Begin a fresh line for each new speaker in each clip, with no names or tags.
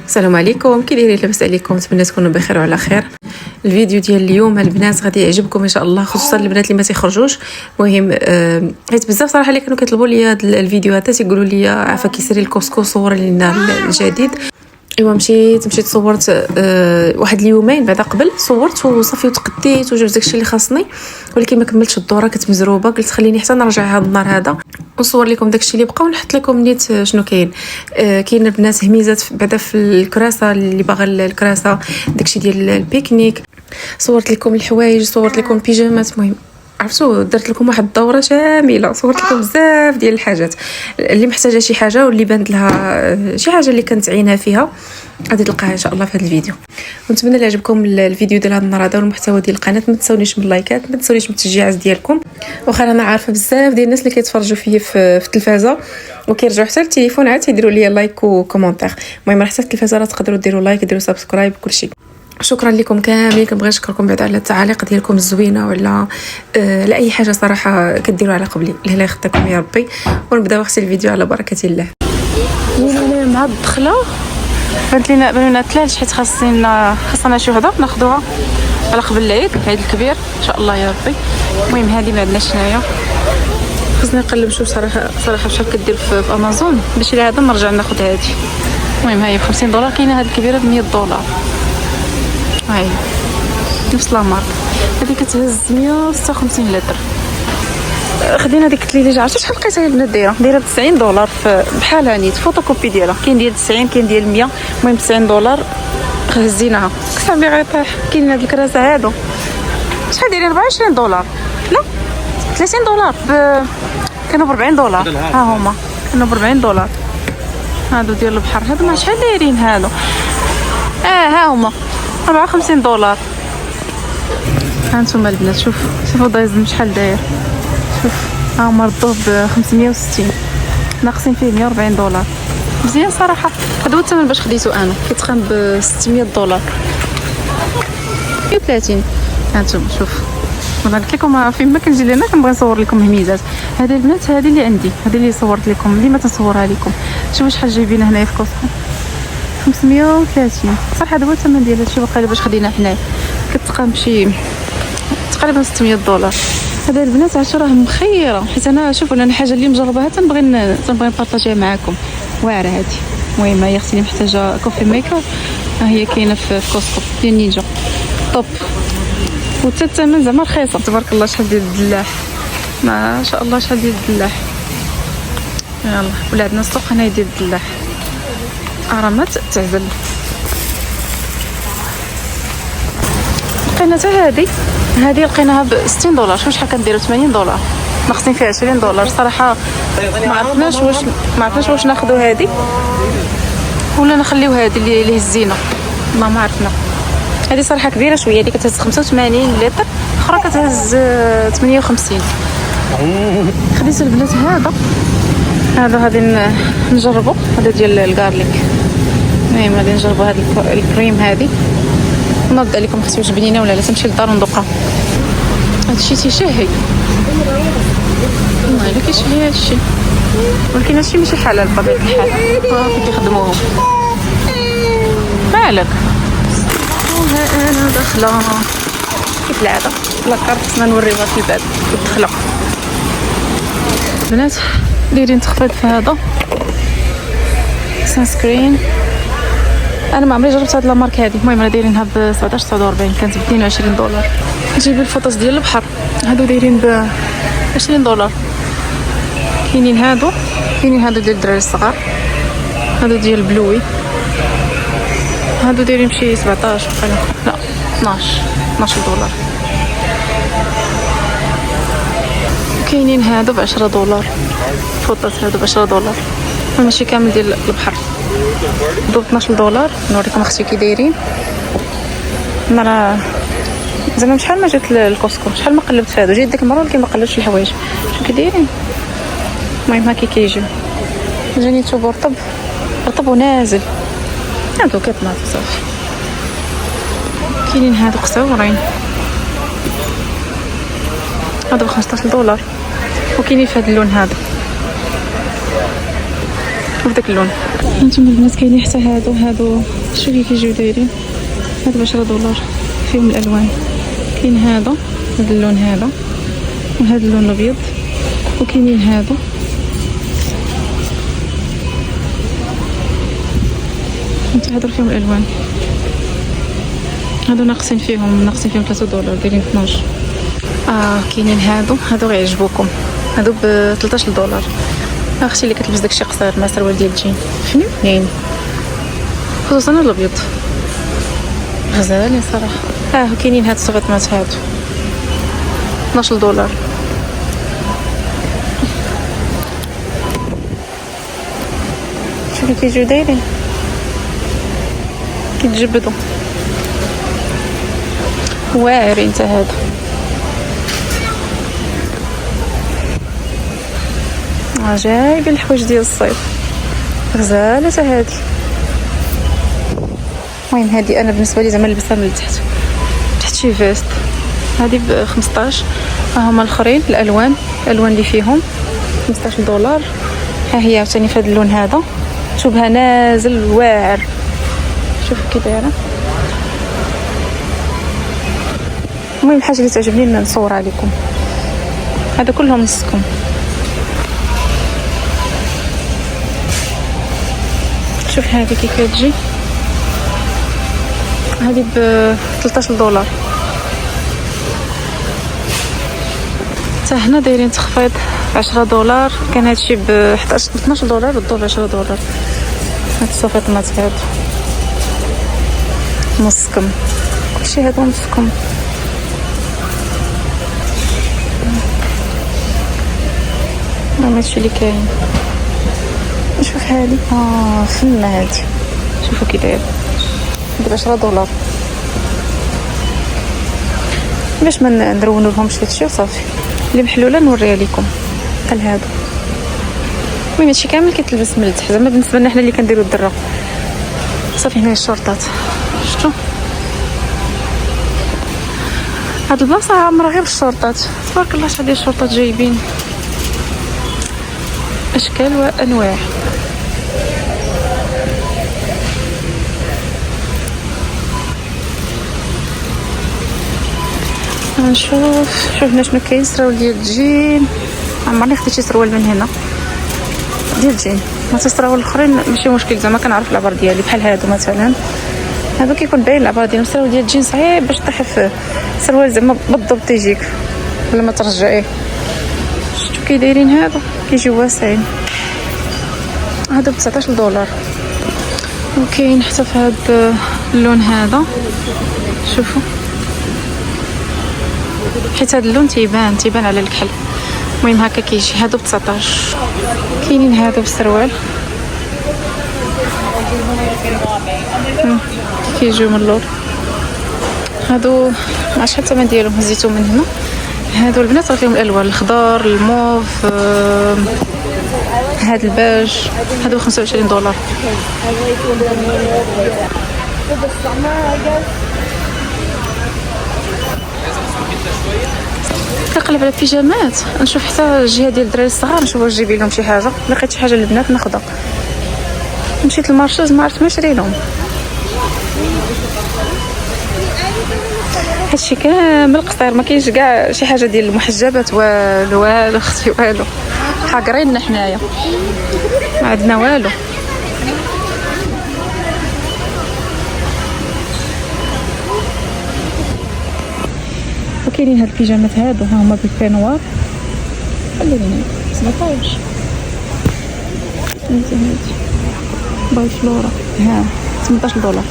السلام عليكم، كي دايرين؟ لاباس عليكم؟ نتمنى تكونوا بخير وعلى خير. الفيديو ديال اليوم البنات غادي يعجبكم ان شاء الله، خصوصا البنات اللي ما تيخرجوش. المهم حيت بزاف صراحه اللي كانوا كيطلبوا لي هاد الفيديوهات تيقولوا لي عافاك كيسري الكسكو صور لنا الجديد. ايوا مشيت صورت واحد اليومين بعد قبل صورت وصافي وتقديت وجبت داكشي اللي خاصني، ولكن ما كملتش الدوره كنت مزروبه. قلت خليني حتى نرجع هذا النهار هذا ونصور لكم داكشي اللي بقى ونحط لكم نيت شنو كاين. كاين البنات هميزات بعدا في الكراسه اللي باغا الكراسه داكشي ديال البيكنيك. صورت لكم الحوايج، صورت لكم بيجامات. المهم عرفتوا درت لكم واحد الدوره شامله، صورت لكم بزاف ديال الحاجات اللي محتاجه شي حاجه واللي بانت لها شي حاجه اللي كانت عينها فيها غادي تلقاها ان شاء الله في هذا الفيديو. ونتمنى يعجبكم الفيديو ديال هذا النهار هذا والمحتوى ديال القناه. ما تنسونيش من اللايكات، ما تنسونيش من التشجيعات ديالكم. واخا انا عارفه بزاف ديال الناس اللي كيتفرجوا فيا في التلفازه وكيرجعوا حتى للتليفون عاد يديروا لي لايك وكومونتير. المهم راه حتى في التلفازه راه تقدروا ديروا لايك، ديروا سبسكرايب، كلشي. شكرا لكم كاملين. كنبغي نشكركم بعدا على التعاليق ديالكم الزوينه ولا لاي حاجه صراحه كديروا على قبلي. الله يخطيكم يا ربي. ونبداو اختي الفيديو على بركه الله.
انا مع الدخله بانت لنا ثلاث حيت خاصنا شي وحده ناخذوها على قبل العيد الكبير ان شاء الله يا ربي. المهم هذه ما عندناش هنايا، خصني نقلب شوف صراحه شحال كدير في امازون باش لهذا نرجع ناخذ هذه. المهم هي ب $50 كاينه هذه الكبيره $100. هاي نفس لا مارك. هذه كتهز 156 لتر. خدينا ديك اللي عرفتوا شحال لقيتها البنات دايره $90 بحالها نيت فوتوكوبي ديالها. كاين ديال 90 كاين ديال 100. المهم $90 هزيناها. صاحبي غيطيح. كاين هاد الكراسه هادو شحال دايرين $24 لا $30 كانوا $40. ها هما كانوا $40 هادو ديال البحر. هادو ما شحال دايرين هادو؟ ها هما $54. ها نتوما البنات شوفوا دايزن شحال داير. شوف ها هما ردوه ب560 ناقصين فيه $140. مزيان صراحه. هذا هو الثمن باش خديته انا، كيتقام $600. 130. ها نتوما شوف انا قلت لكم فين ما كنجي لهنا كنبغي نصور لكم الميزات. هذه البنات هذه اللي عندي، هذه اللي صورت لكم اللي ما تنصورها لكم. شوفوا شحال جايبين هنايا في كوسكو 530. صراحه هذا هو الثمن ديال هادشي واقيلا باش خدينا حنايا كتقام بشي تقريبا $600. هذا البنات عرفتوا راه مخيره حيت انا شوفوا انا حاجه اللي مجربها تنبغي نبارطاجيها معكم. واعره هذه. المهم هي اختي محتاجه كوفي ميكر، ها هي كاينه في كوسكو ديال نينجا طوب. وحتى الثمن زعما رخيصه تبارك الله. شحال ديال الدلاح ما شاء الله، شحال ديال الدلاح. يلا ولا عندنا السوق هنا ديال الدلاح راه ما تعزل. لقينا حتى هذه لقيناها $60. شوف شحال كنديروا $80 ناقصين فيها $20 صراحه. ما عرفناش واش ناخذوا هذه ولا نخليو هذه اللي هزينا. ما عرفنا. هذه صراحه كبيره شويه، هذه كتهز 85 لتر، اخرى كتهز 58. خديت البنات هذا غادي نجربوا. هذا ديال الغارليك. المهم غادي نجربوا هذا الكريم هذه ونرد عليكم اختي واش بنينه ولا لا. تمشي للدار وندوقها. هادشي تيشهي. والله كيشهي هادشي، ولكن هادشي ماشي حلال بطبيعه الحال. كيف كيخدموهم مالك. انا داخله كيف العاده لاكارت خصنا نوريوها في الباب الدخله. بنات دايرين تخفيض في هذا سان سكرين. انا ما عمري جربت هاد لا مارك هذه. المهم راه دايرينها ب $17.49 كانت ب $22. نجيب الفطاس ديال البحر هادو دايرين ب $20. كاينين هادو ديال الدراري الصغار. هادو ديال بلوي هادو دايرين بشي 17 لا $12. كاينين هادو ب $10. الفطاس هادو ب $10. ماشي كامل ديال البحر دوب $12. نوريكم اختي كي دايرين. انا زعما شحال ما جيت للكوسكو شحال ما قلبت في هادو. جيت ديك المره ولكن ما قلبتش الحوايج. شوف كي دايرين. المهم هاكي كيجيو. جاني توب رطب ونازل. هادو كيطناطو صافي. كاينين هادو قصورين هادو ب $15. وكاينين في هاد اللون هذا شوف داك اللون. هانتوما البنات كاينين حتى هادو شوف كيف كيجيو دايرين. هادو $10 فيهم الالوان. كاين هذا اللون هذا وهذا اللون الابيض، وكاينين هادو هادو فيهم الالوان. هادو ناقصين فيهم $3 دايرين 12. كاينين هادو غيعجبوكم. هادو $13. اختي اللي كتلبس داكشي قصير مع سروال ديال الجين فنين، خصوصا الابيض غزالين صراحه. كاينين هاد الصفيطمات هادو $12. شوفي كيجيو دايرين كيتجبدوا واعرين. حتى هذا جايب الحوايج ديال الصيف غزاله. حتى هادي المهم هادي انا بالنسبه لي زعما نلبسها من تحت شي فيست. هادي ب15. هما الاخرين الالوان اللي فيهم $15. ها هي عاوتاني في هذا اللون هذا، شوفها نازل واعر. شوفوا كي دايره. المهم الحاجه اللي تعجبني نصورها لكم. هذا كلهم نصكم. شوف هذه كيف كتجي. هذه $13. حتى هنا دايرين تخفيض $10. كان هادشي $12 والدور $10. هاد الصفيطمات هادو نصكم، كلشي هادو نصكم. هادشي اللي كاين. شوف هادي فنة هادي. شوفوا كي داير $10. باش ما نرونو لهمش هادشي وصافي. اللي محلوله نوريها لكم بحال هادو. المهم هادشي كامل كيتلبس من التحت زعما بالنسبه لنا حنا اللي كنديروا الدره. صافي هنا الشورطات شفتوا هاد البلاصه عامره غير بالشورطات. تبارك الله شحال ديال الشورطات جايبين اشكال وانواع. نشوف هنا شنو كاين. سراول ديال الجين عمرني خديت شي سروال من هنا ديال الجين. ما السراول الاخرين ماشي مشكل زعما كنعرف العبار ديالي بحال هادو مثلا. هادو كيكون باين العبار ديالهم. السراول ديال الجين صعيب باش طيح في سروال زعما بالضبط يجيك ولا ما ترجعيه. شفتوا كي دايرين هادو كيجيو واسعين. هادو $19. وكاين حتى في هاد اللون هذا شوفوا، حيت هاد اللون تيبان على الكحل. المهم هكا كيجي. هادو $19. كاينين هادو بالسروال كيجيو من اللور. هادو ما شحال الثمن ديالهم هزيتو من هنا. هادو البنات راه فيهم الالوان الخضر الموف هاد الباج. هادو $25. كنقلب على بيجامات نشوف حتى الجهه ديال الدراري الصغار نشوف واش جيبي لهم شي حاجه. لقيت شي حاجه للبنات ناخذها. مشيت للمارشاز ما عرفت ما نشري لهم. هادشي كامل قصير ما كاينش كاع شي حاجه ديال المحجبات والو اختي والو. حاقرين حنايا ما عندنا والو. وكاينين هاد البيجامات هادو ها هما بالبي نوار. خليني 17 باي فلورا. ها $18.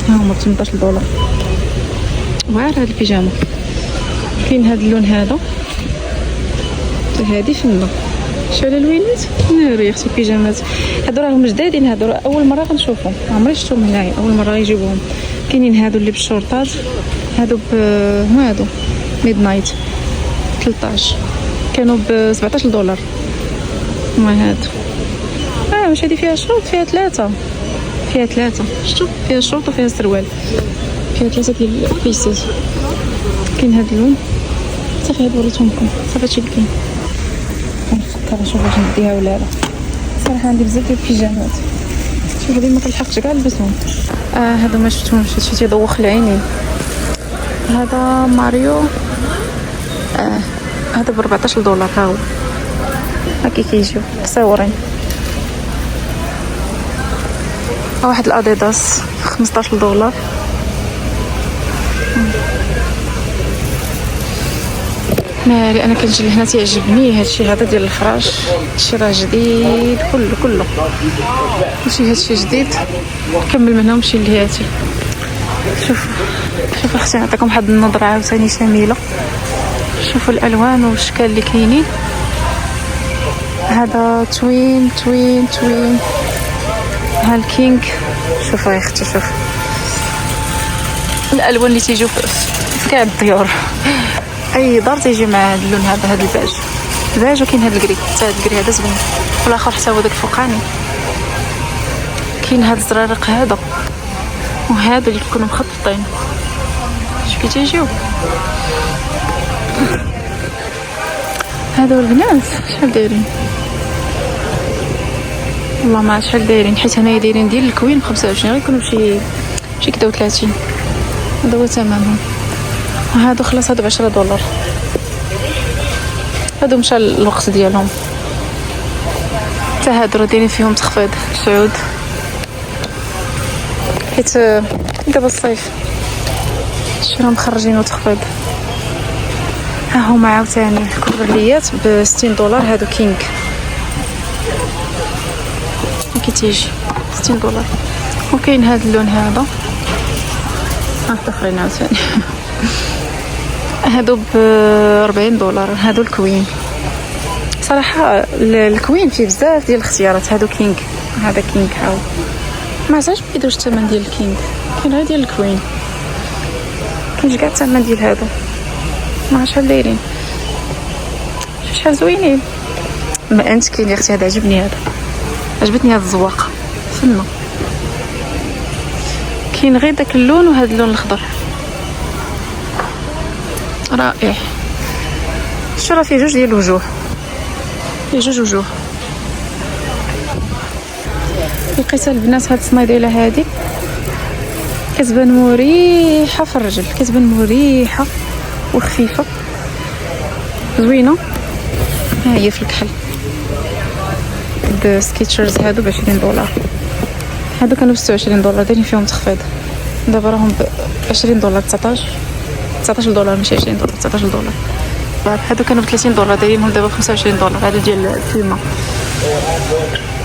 ها هما $18. واعر هاد البيجامه. كاين هاد اللون هذا. هادي فنه. شو على الوينات ناري اختي البيجامات. هادو راهم جدادين. هادو اول مره غنشوفهم. عمري شفتهم هنايا اول مره يجيبوهم. كاينين هادو اللي بالشورطات. هادو هادو ميد نايت 13 كانوا $17. ما هادو واش هادي فيها شروط. فيها ثلاثه شفتوا فيها شورط وفيها سروال. فيها 3 ديال البيسز. كاين هاد اللون صافي. هاد وريتهم لكم صافي. هادشي اللي كاين. نفكر نشوف واش نديها ولا لا. صراحه عندي بزاف ديال البيجامات، شوف هذه ما كنلحقش كاع نلبسهم. هادو ما شفتهمش، هادشي تيدوخ العينين. هذا ماريو، هذا ب $14 ها هو، هاكي كيجيو قصيورين. واحد الاديداس $15. ناري انا كنجي لهنا تيعجبني هادشي هذا ديال الفراش، هادشي راه جديد كله ماشي هادشي جديد. نكمل من هنا ونمشي لهاتي. شوف اختي نعطيكم واحد النظره عاوتاني شامله. شوفوا الالوان والاشكال اللي كاينين. هذا توين ها الكينغ. شوفوا يا اختي، شوف الالوان اللي تيجيو في كاع الديور. اي دار تيجي مع هذا اللون هذا، هذا الباج وكاين هذا الكري، حتى هذا الكري هذا زوين، والاخر حتى هو داك الفوقاني. كاين هذا الزرارق هذا وهذا اللي كيكونوا مخططين. شوف كي تيجيو هذا البنات. شحال دايرين؟ والله ما عرفت شحال دايرين، حيت هنايا دايرين ديال الكوين ب25، غيكونوا شي كدا و30. هذا هو ثمنهم. هادو خلاص، هادو $10. هادو مشى الوقت ديالهم. حتى هادو راه دايرين فيهم تخفيض سعود، حيت دابا الصيف شراهم مخرجينو تخفيض. ها هما عاوتاني الكوفرليات ب$60. هادو كينغ كي تيجي $60. وكاين هاد اللون هذا، اخرين عاوتاني هادو ب$40. هادو الكوين. صراحه الكوين فيه بزاف ديال الاختيارات. هادو كينغ، هذا كينغ هاو ما عرفتش كيدوش الثمن ديال الكينغ، كاين غير ديال الكوين، كاين كاع الثمن ديال هادو ما عرفتش شحال دايرين. شحال زوينين. ما انت كاين يا اختي، هذا عجبني، هذا عجبتني هاد الزواقه فنه. كاين غير داك اللون وهذا اللون الاخضر رائع. شو راه فيه جوج ديال الوجوه، فيه جوج وجوه. لقيت البنات هاد الصنيديله هادي كتبان مريحه في الرجل، كتبان مريحه وخفيفه زوينه. ها هي في الكحل. سكيتشرز هادو ب$20. هادو كانوا ب$26 دايرين فيهم تخفيض، دابا راهم ب$20. $19 ماشي $20، $19. هادو كانوا ب$30 دايرينهم دابا ب$25. هادو ديال الفيلمه.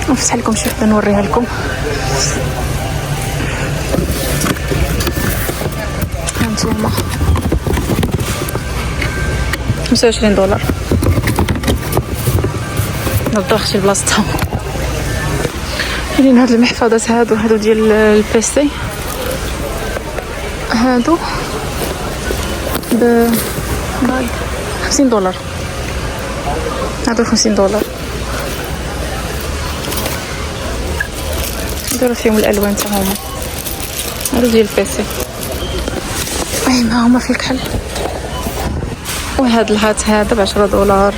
نفتح لكم شي وحده نوريها لكم. هانتوما $25. نبدا اختي البلاصه. كاينين هاد المحفظات هادو ديال البيسي، هادو ب $50. هادو $50. هادو فيهم الالوان تا هما. هادو ديال البيسي، اي ما هما في الكحل. وهاد الهات هذا ب$10.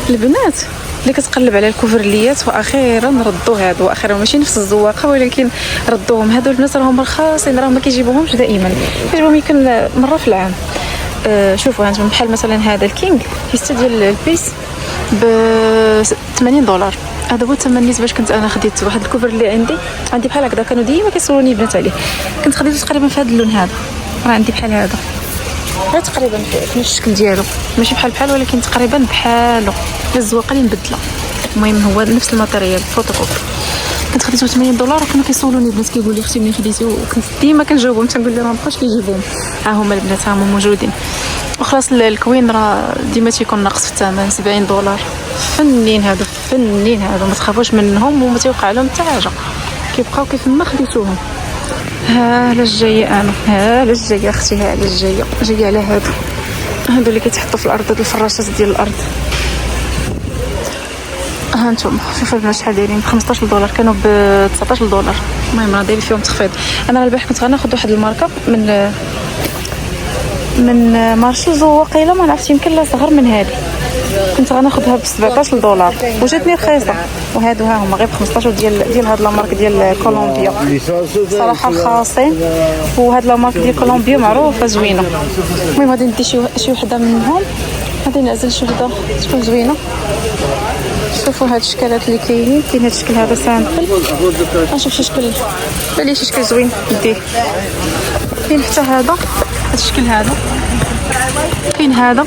البنات اللي كتقلب على الكوفرليات واخيرا ردوا هادو، واخيرا ماشي نفس الزواقه ولكن ردوهم. هادو البنات راهم رخاصين، راهم ما كيجيبوهمش دائما، كيجيبوهم يمكن مره في العام. شوفوا هانتوما بحال مثلا هذا الكينغ كيستا ديال البيس ب$80. هذا هو الثمن النسبه. باش كنت انا خديت واحد الكوفر اللي عندي بحال هكذا، كانوا ديما كيسولوني البنات عليه، كنت خديته تقريبا في هذا اللون هذا، راه عندي بحال هذا غير تقريبا في الشكل ديالو، ماشي بحال ولكن تقريبا بحالو، الزواقه اللي مبدله. المهم هو نفس الماتيريال فوتوكوب. كنت خديته $80 وكانوا كيسولوني البنات كيقول لي اختي منين خديتي، وكنت ديما كنجاوبهم تنقول لهم مابقاش كيجيبوهم. ها هما البنات، ها هما موجودين. وخلاص الكوين راه ديما تيكون ناقص في الثمن، $70. فنين هادو، فنين هادو، ما تخافوش منهم وما تيوقع لهم حتى حاجه، كيبقاو كيف ما خديتوهم. ها لا جايه انا، ها لا جايه اختي، ها لا جايه على هادو اللي كيتحطوا في الارض، هاد الفراشات ديال الارض. ها انتم شوفوا البنات شحال دايرين، $15 كانوا $19. المهم راه دايرين فيهم تخفيض. انا البارح كنت غناخذ واحد الماركه من من مارشلز وقيله ما عرفتش يمكن لا صغر من هذه. كنت غناخذها ب 17 دولار وجاتني رخيصه. وهادو ها هما غير ب 15 ديال هاد لا مارك ديال كولومبيا صراحه خاصين. وهاد لا مارك ديال كولومبيا معروفه زوينه. المهم غادي ندي شي وحده منهم. غادي نعزل شي وحده تكون زوينه. شوفوا هاد الشكلات اللي كاين هاد الشكل هذا سامبل. نشوف شي شكل بالي شي شكل زوين نديه. كاين حتى هذا الشكل هذا. كاين هذا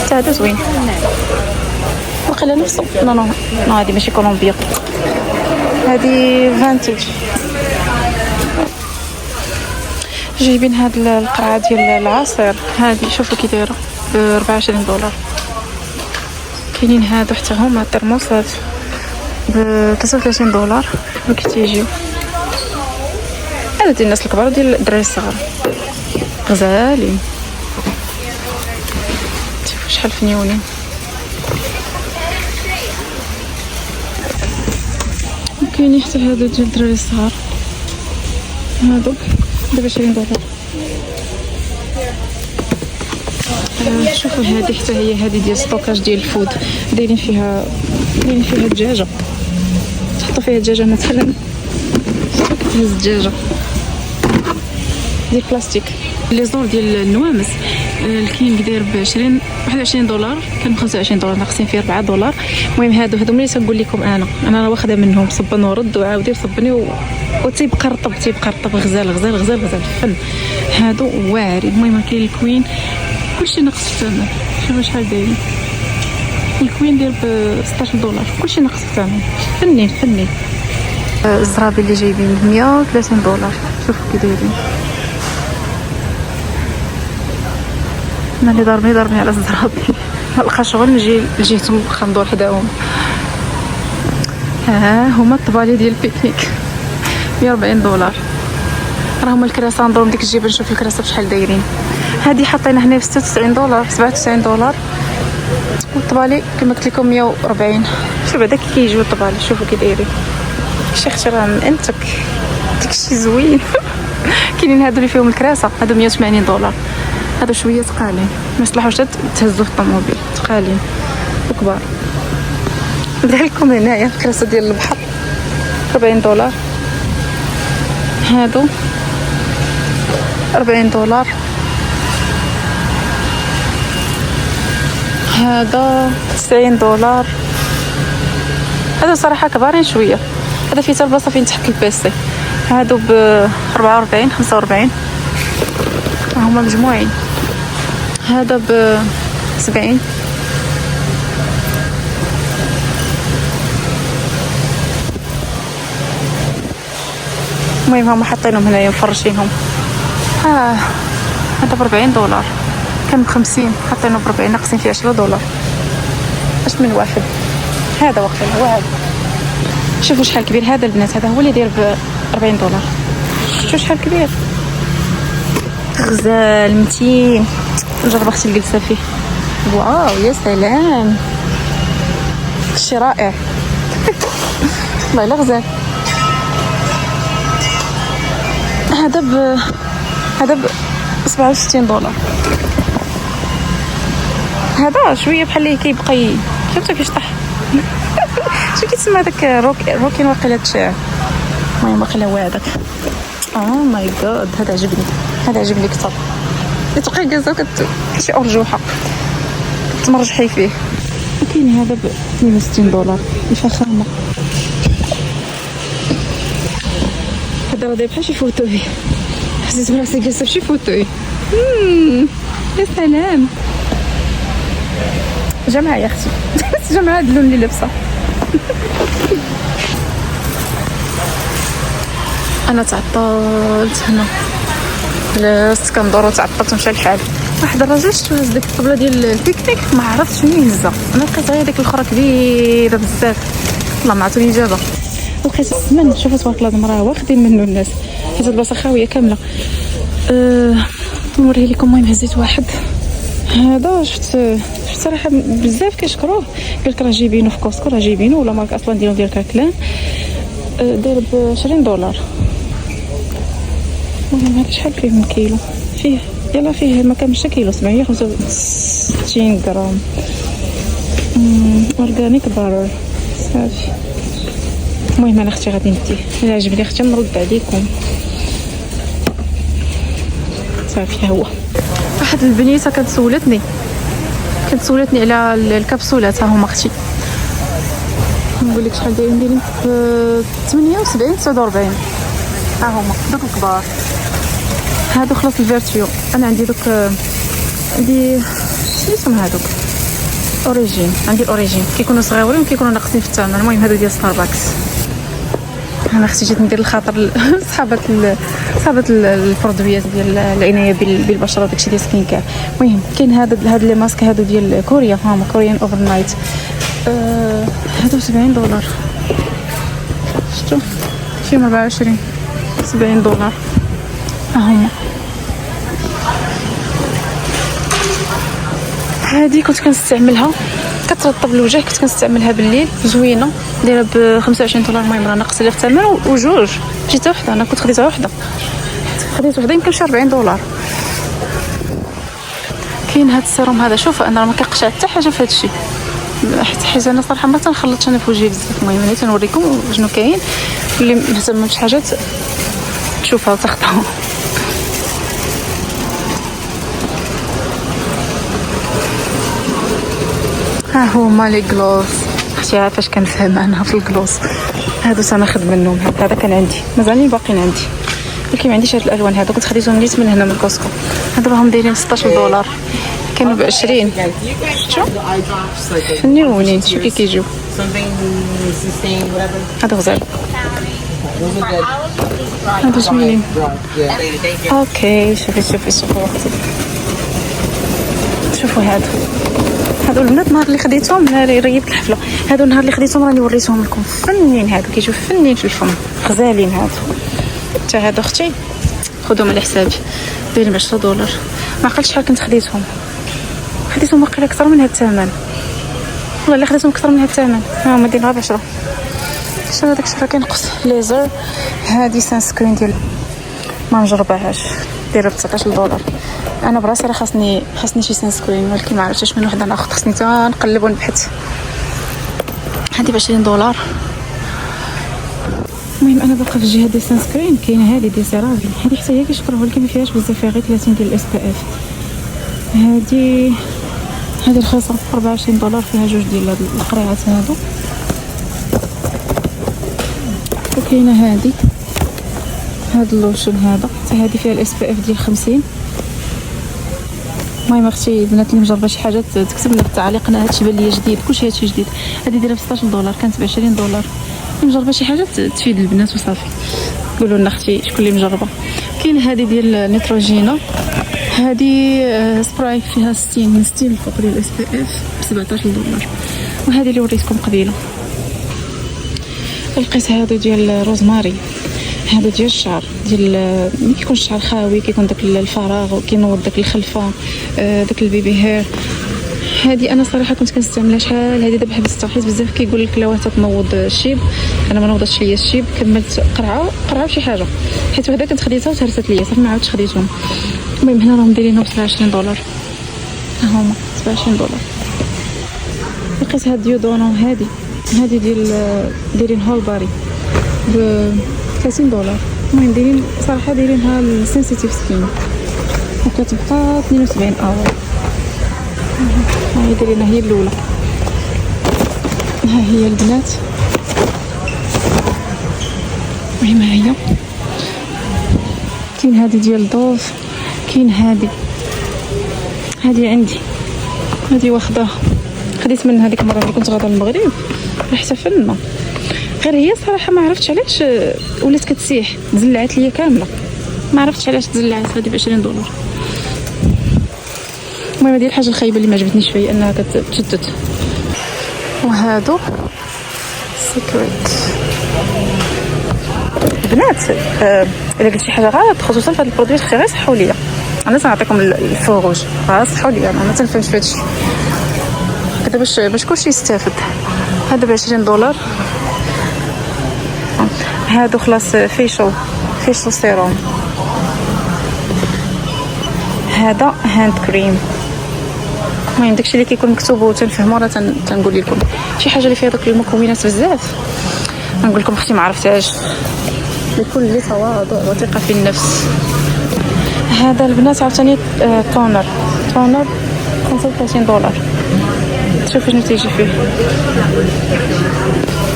حتى هذا زوين وقيلا نفسه. نو هذه ماشي كولومبيا هذه فانتج. جايبين هاد القرعه ديال العصير هذه شوفوا كي دايره ب 24 دولار. كاينين هادو حتى هما الترموسات ب 33 دولار وكتيجيو. هادو ديال الناس الكبار ديال الدراري الصغار غزالين. شوفوا شحال فنيونين. كاينين حتى هادو ديال الدراري الصغار هادو ب 20 دولار. شوفوا هذه حتى هي هذه ديال ستوكاج ديال الفود. دايرين فيها الدجاجه. تحطوا فيها الدجاجه مثلا كتهز الدجاجه ديال بلاستيك. لي زور ديال النوامس الكينغ داير ب 21 دولار. كان ب 25 دولار ناقصين فيه 4 دولار. المهم هادو ملي تنقول لكم انا واخده منهم صبن ورد وعاودي صبني وتيبقى رطب غزال فن. هادو واعرين. المهم كاين الكوين كلشي ناقص في الثمن. شوفوا شحال دايرين. الكوين داير ب 16 دولار كلشي ناقص في الثمن. فنين. الزرابي اللي جايبين 130 دولار. شوفوا كي دايرين. انا اللي ضربني على الزرابي. ما لقاش غير نجي لجهتهم واخا ندور حداهم. هما الطبالي ديال البيكنيك 140 دولار. راه هما الكراسه ندور من ديك الجيبه نشوف الكراسه بشحال دايرين. هذه حطينا هنا ب 96 دولار 97 دولار. والطبالي كما قلت لكم 140. شوف بعدا كي كيجيو الطبالي شوفوا كي دايرين. شي اختي راه من انتك داكشي زوين. كاينين هادو اللي فيهم الكراسه هادو 180 دولار. هادو شويه ثقالين ما يصلحوش تهزوا في الطوموبيل ثقالين وكبار. ندير لكم هنايا الكراسه ديال البحر 40 دولار. هادو 40 دولار. هذا 90 دولار. هذا صراحه كبارين شويه. هذا فيه حتى البلاصه فين تحط البيسي. هادو ب 44 45 هما مجموعين. هذا ب 70. المهم هما حاطينهم هنايا مفرشينهم. هذا ب 40 دولار. كان ب 50 حاطينه ب 40 ناقصين فيه 10 دولار. اش من واحد. هذا وقتها هو هذا. شوفوا شحال كبير هذا البنات. هذا هو اللي داير ب 40 دولار. شوفوا شحال كبير غزال متين. نجرب اختي الجلسه فيه. واو يا سلام شي رائع. والله الا غزال. هذا ب 67 دولار. هذا شويه بحال اللي كيبقى فهمتوا كيشطح. شو كيتسمى داك روكين واقيلا تشاع. المهم واقيلا هو هذاك. ماي جاد هذا عجبني كثر. تبقى جالسه كشي ارجوحه تمرجحي فيه. كاين هذا ب 62 دولار الفخامه. هذا راه داير بحال شي فوتوي. حسيت براسي جالسه فشي فوتوي. يا سلام. جماعه يا اختي. جماعه هاد اللون اللي لابسه. انا تعطلت هنا جلست كندور تعطلت مشى الحال. واحد الراجل شفتو هز ديك الطبله ديال البيكنيك ما عرفتش شنو يهزها. انا لقيت غير ديك الاخرى كبيره بزاف. والله ما عطوني اجابه. لقيت السمن شوفوا تبارك الله المراه واخدين منه الناس حيت البلاصه خاويه كامله. نوريه لكم. المهم هزيت واحد هذا شفت صراحه بزاف كيشكروه. قالك راه جايبينه في كوسكو راه جايبينه ولا مارك اصلا ديال كاكلان. داير ب 20 دولار. المهم هذا شحال فيه من كيلو. فيه يلا فيه ما كاملش كيلو 765 غرام. اورغانيك بارر صافي. المهم انا اختي غادي نديه، الا عجبني اختي نرد عليكم صافي. ها هو واحد البنيته كانت سولتني على الكبسولات. ها هما اختي نقول لك شحال دايرين ب 78 49. ها هما دوك الكبار هادو خلاص الفيرتيو. انا عندي دوك عندي سميتهم هادوك اوريجين. عندي الاوريجين كيكونوا صغيورين وكيكونوا ناقصين في الثمن. المهم هادو ديال ستاربكس. انا اختي جيت ندير الخاطر صحابات البرودويات ديال العنايه بالبشره وداكشي ديال سكين كير. المهم كاين هاد لي ماسك هادو ديال كوريا. هما كوريان اوفر نايت. هادو $70. شفتوا فيهم 24 $70. هما هادي كنت كنستعملها كترطب الوجه. كنت كنستعملها بالليل زوينه دايره ب $25. المهم راه ناقص لها في الثمن وجوج جيتها وحده. انا كنت خديتها وحده يمكن شي $40. كاين هاد السيروم هذا. شوف انا ما كنقشع حتى حاجه في هاد الشيء حيت انا صراحه ما تنخلطش انا في وجهي بزاف. المهم انا تنوريكم شنو كاين اللي مهتم بشي حاجه تشوفها وتاخذها. ها هما لي غلوز. اختي عارفاش كنفهم انا في الغلوز هادو. انا خد منهم هذا كان عندي مازالني باقيين عندي ولكن ما عنديش هاد الالوان هادو. كنت خديتهم نيت من هنا من كوسكو. هادو راهم دايرين $16 كانوا ب20. شو فنيونين شو كيجيو هادو غزال. هادو زوينين. اوكي شوفي شوفوا هادو البنات. النهار اللي خديتهم اللي ريبت الحفله هادو النهار اللي خديتهم راني وريتهم لكم. فنين هادو كيجيو فنين في الفم غزالين هادو. حتى هادو اختي خذوهم على حسابي دايرين $10. ما عقلتش شحال كنت خديتهم واقيلا اكثر من هاد الثمن. والله الا خديتهم اكثر من هاد الثمن. ها هما دايرين غير 10. شنو هذاك الشيء راه كينقص ليزر. هادي سان سكرين ديال ما مجرباهاش دايره ب $19. انا براسي راه خاصني شي سان سكرين ولكن ما عرفتش من وحده ناخذ. خاصني نقلب ونبحث. هادي ب$20. المهم انا باقا في الجهه ديال سان سكرين. كاينه هذه ديال سيرافي. هذه حتى هي كيشكروها ولكن ما فيهاش بزاف. فيها غير 30 ديال الاس بي اف. هذه رخيصه $24. فيها جوج ديال القريعات هادو. وكاينه هاد اللوشن هذا حتى هذه فيها الاس بي اف ديال 50. المهم اختي البنات اللي مجربه شي حاجه تكتب لنا في التعليق. انا هادشي بان لي جديد كلشي هادشي جديد. هذه دايره ب $16 كانت ب $20. اللي مجربه شي حاجه تفيد البنات وصافي. قولوا لنا اختي شكون اللي مجربه. كاين هذه ديال نيتروجينا. هذه سبراي فيها 60 من 60 الفوق ديال الاس بي اف ب $17. وهذه اللي وريتكم قبيله. لقيت هادو ديال روزماري. هادو ديال الشعر ديال ملي كيكون الشعر خاوي كيكون داك الفراغ وكينوض داك الخلفه داك البيبي هير. هذه انا صراحه كنت كنستعملها شحال. هذه دابا حبستها حيت بزاف كيقول لك لا تنوض الشيب. انا ما نوضتش ليا الشيب. كملت قرعه بشي حاجه حيت وحده كنت خديتها وتهرست ليا صافي ما عاودتش خديتهم. المهم هنا راهم دايرينهم $27. ها هما $27. لقيت هاد ديودونو. هذه دايرين هول باري ب $30. المهم دايرين صراحه دايرينها السنسيتيف سكين وكتبقى 72 €. هاي دايرينها هي الاولى. ها هي البنات. المهم هي كاين هذه ديال دوف. كاين هذه عندي. هذه واخداها خديت منها هذيك المره اللي كنت غادا المغرب ريحتها فنه. غير هي صراحه ما عرفتش علاش ولات كتسيح. تزلعت ليا كامله ما عرفتش علاش تزلعت. هذه ب $20. المهم هذه الحاجه الخايبه اللي ما عجبتنيش فيها انها كتشتت. وهادو سيكريت. بنات الا قلت شي حاجه غلط خصوصا في هاد البرودويات خير يصحوا ليا. انا تنعطيكم الفروج صحوا ليا. انا ما تنفهمش في هادشي هذا باش كلشي يستافد. هذا ب $20. هادو خلاص فيشو سيروم. هذا هاند كريم. المهم داكشي اللي كيكون مكتوب وتنفهمو راه تنقول لكم شي حاجه اللي فيها دوك المكونات بزاف نقول لكم اختي ما عرفتهاش. بكل تواضع وثقه في النفس. هذا البنات عاوتاني تونر 35 دولار. شوفوا شنو تيجي فيه.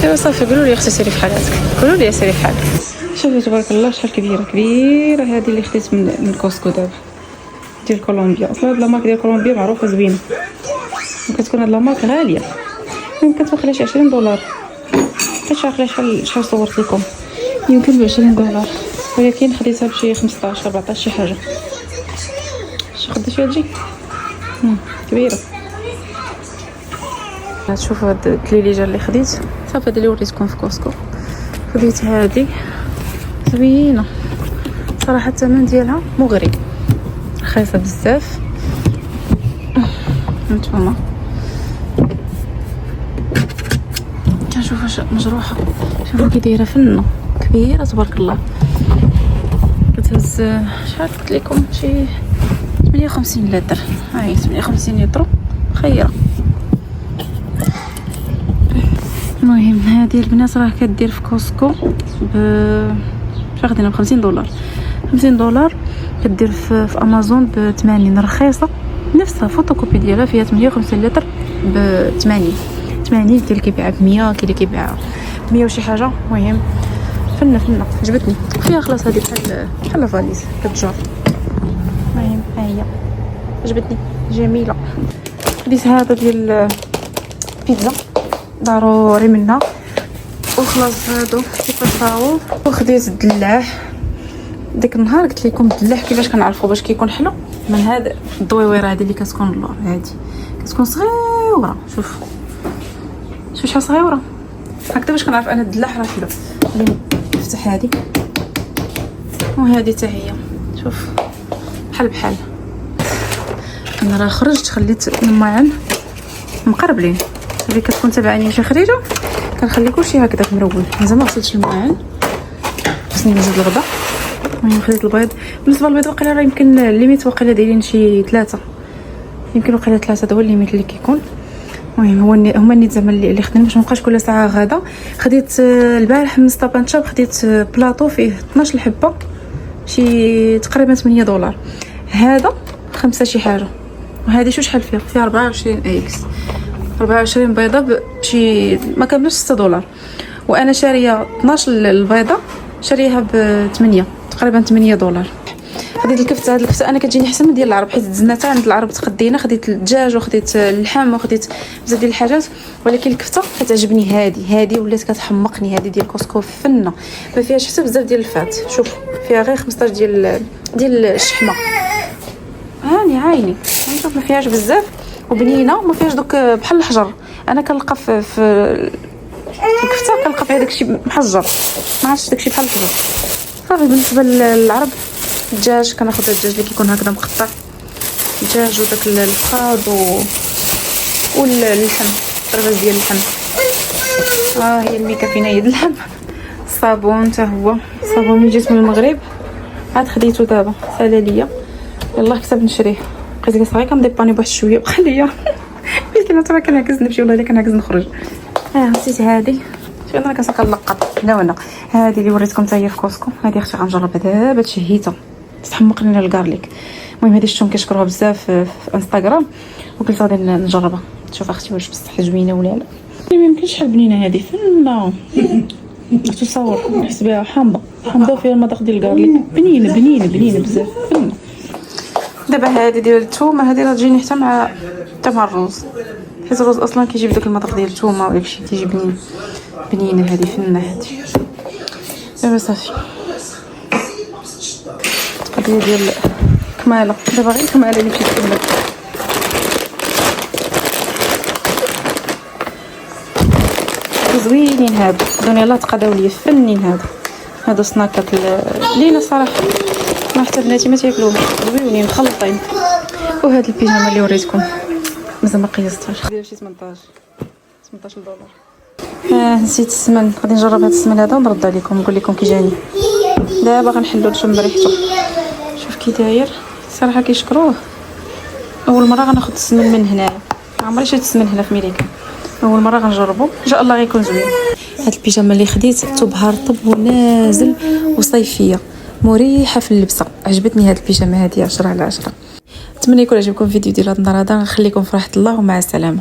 ايوا صافي قولوا لي اختي سيري في حالاتك، قولوا لي سيري في حالك. شوفوا تبارك الله شحال كبيره هذه اللي خديت من كوسكو دابا ديال كولومبيا. اصلا هاد لامارك ديال كولومبيا معروفه زوينه وكتكون هاد لامارك غاليه، يمكن توخلها شي 20 دولار. مابقيتش عاقله شحال صورت لكم، يمكن ب 20 دولار، ولكن خديتها بشي 15 14 شي حاجه. خديت هادشي كبيره. تشوفوا هاد الكليليجه اللي خديت صافي هادي اللي وريتكم في كوسكو. خديت هادي زوينه صراحه، الثمن ديالها مغري، رخيصه بزاف. هانتوما كنشوف واش مجروحه، شوفوا كي دايره فنه كبيره تبارك الله. كتهز شحال قلت لكم شي 58 لتر. هاي 58 لتر خيره. المهم هذه البنات راه كدير في كوسكو فاخدينها ب 50 دولار. 50 دولار كدير في امازون ب 80 رخيصه. نفسها فوتوكوبي ديالها فيها 58 لتر ب 80. كاين اللي كيبيعها ب 100، كاين اللي كيبيعها 100 وشي حاجه. المهم فنه عجبتني. فيها خلاص هذه بحال فاليز كتجر. المهم ها هي عجبتني جميله. خديت هذا ديال بيتزا ضروري منها، وخلاص هادو كيفاش. وخديت الدلاع. ديك النهار قلت لكم الدلاع كيفاش كنعرفوا باش كيكون حلو من هاد الدويويره هذه اللي كتكون اللور. هادي كتكون صغيره، شوف شحال صغيره هكذا باش كنعرف انا الدلاع راه حلو. نفتح هادي وهادي حتى هي شوف بحال انا راه خرجت خليت الماعن مقربلين. اللي كتكون تبعاني شي خريجه كنخلي كلشي هكذا مرول. مازال ما غسلتش الماعن، خصني نزيد الغدا. المهم خديت البيض. بالنسبه للبيض واقيلا راه يمكن الليميت واقيلا دايرين شي 3، يمكن واقيلا 3 هذا هو الليميت اللي كيكون. المهم هما النيت زعما اللي خدينا باش مابقاش كل ساعه غدا. خديت البارح من ستابان شاب خديت بلاطو فيه 12 حبه شي تقريبا 8 دولار. هذا 5 شي حاجه، وهذه شحال فيها 24 اكس 24 بيضه بشي ما كاملش 6 دولار. وانا شاريه 12 البيضه شاريها ب 8 تقريبا 8 دولار. خديت الكفته. هاد الكفته انا كتجيني احسن من ديال العرب، حيت الزناتة عند العرب تقدينا. خديت الدجاج وخديت اللحم وخديت بزاف ديال الحاجات، ولكن الكفته كتعجبني. هادي ولات كتحمقني. هادي ديال كوسكو فنه، ما فيهاش حتى بزاف ديال الفات. شوف فيها غير 15 ديال الشحمه. هاني عيني نشوف ما فيهاش بزاف وبنينه وما فيهاش دوك بحال الحجر. انا كنلقى في الكفته كنلقى فيها داكشي محجر، ما عرفتش داكشي بحال الحجر. صافي بالنسبه للعرب الدجاج كناخذ الدجاج اللي كيكون هكذا مقطع، الدجاج وداك الفخاد واللحم، طرباز ديال اللحم. هي الميكا فينا يد اللحم. الصابون حتى هو الصابون اللي جيت من المغرب عاد خديته دابا سالا ليا. يلاه كتب نشريه. بقيت صغير كنديباني بواحد شويه بقى ليا ولكن انا كنعكز نمشي والله الا كنعكز نخرج. نسيت هذه شي انا كنلقط هنا. هذه اللي وريتكم حتى هي في كوسكو. هذه اختي غنجربها دابا تشهيتها تحمقني لنا الكارليك. المهم هذه شفتهم كيشكروها بزاف في انستغرام وقلت غادي نجربها نشوف اختي واش بصح زوينه ولا لا. ما يمكنش شحال بنينه هذه فنه. تصور نحس بها حامضه وفيها المذاق ديال الكارليك. بنينه بزاف فنه. دابا هذه ديال الثومه هذه راه تجيني حتى مع الرز، حيت الرز اصلا كيجيب داك المذاق ديال الثومه وداكشي تيجي بنينه. هذه فنه هذه. دابا صافي القضيه ديال كماله. دابا غير كماله اللي مشيت تكمل. زوينين هادو دوني الله تقداو ليا فنين. هادو سناكات لينا صراحه ما حتى بناتي ما تاكلوهم، زوينين مخلطين. وهاد البيجامه اللي وريتكم مازال ما قيستهاش، دايره شي 18 دولار. نسيت السمن، غادي نجرب هاد السمن هذا ونرد عليكم نقول لكم كي جاني. دابا غنحلو نشم ريحته. شوف كي داير صراحه كيشكروه. اول مره غناخذ السمن من هنا، عمري شريت السمن هنا في ميريكان، اول مره غنجربو ان شاء الله غيكون زوين. هاد البيجامه اللي خديت ثوبها رطب ونازل وصيفيه مريحه في اللبسه، عجبتني هاد البيجامه هذه 10 على 10. نتمنى يكون عجبكم الفيديو ديال هاد النهار هذا، نخليكم في راحه الله ومع السلامه.